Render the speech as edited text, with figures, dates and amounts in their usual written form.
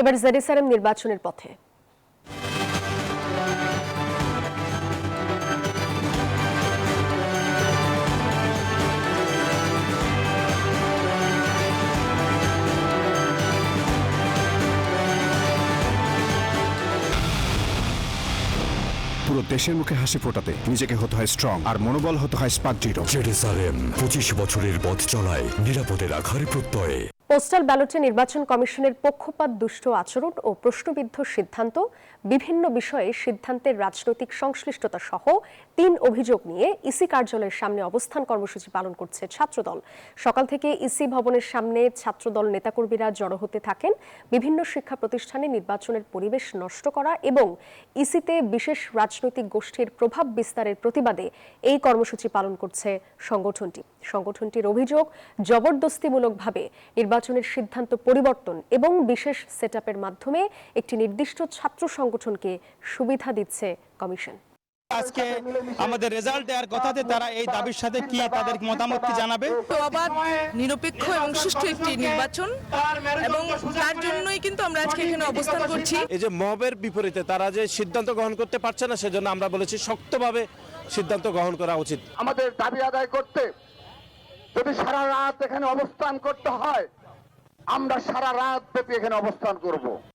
এবার জেরুসালেম নির্বাচনের পথে। পুরো দেশের মুখে হাসি ফোটাতে নিজেকে হতে হয় স্ট্রং, আর মনোবল হতে হয় স্পার্ক জিরো। জেরুসালেম 25 বছরের পথ চলায় নিরাপদে রাখার প্রত্যয়ে। পোস্টাল ব্যালটে নির্বাচন কমিশনের পক্ষপাত দুষ্ট আচরণ ও প্রশ্নবিদ্ধ সিদ্ধান্ত, বিভিন্ন বিষয়ে সিদ্ধান্তের রাজনৈতিক সংশ্লিষ্টতা সহ 3 অভিযোগ নিয়ে ইসি কার্যালয়ের সামনে অবস্থান কর্মসূচি পালন করছে ছাত্রদল। সকাল থেকে ইসি ভবনের সামনে ছাত্রদল নেতাকর্মীরা জড়ো হতে থাকেন। বিভিন্ন শিক্ষা প্রতিষ্ঠানে নির্বাচনের পরিবেশ নষ্ট করা এবং ইসিতে বিশেষ রাজনৈতিক গোষ্ঠীর প্রভাব বিস্তারের প্রতিবাদে এই কর্মসূচি পালন করছে সংগঠনটির অভিযোগ, জবরদস্তিমূলকভাবে নির্বাচনের সিদ্ধান্ত পরিবর্তন এবং বিশেষ সেটআপের মাধ্যমে একটি নির্দিষ্ট ছাত্র সংগঠনকে সুবিধা দিচ্ছে কমিশন। আজকে আমাদের রেজাল্ট দেওয়ার কথাতে তারা এই দাবির সাথে কি তাদের মতামত কি জানাবে। অবাধ, নিরপেক্ষ এবং সুষ্ঠু একটি নির্বাচন, এবং তার জন্যই কিন্তু আমরা আজকে এখানে অবস্থান করছি। এই যে মবের বিপরীতে তারা যে সিদ্ধান্ত গ্রহণ করতে পারছে না, সেজন্য আমরা বলেছি শক্তভাবে সিদ্ধান্ত গ্রহণ করা উচিত। আমাদের দাবি আদায় করতে যদি সারা রাত এখানে অবস্থান করতে হয়, আমরা সারা রাত ব্যাপী এখানে অবস্থান করব।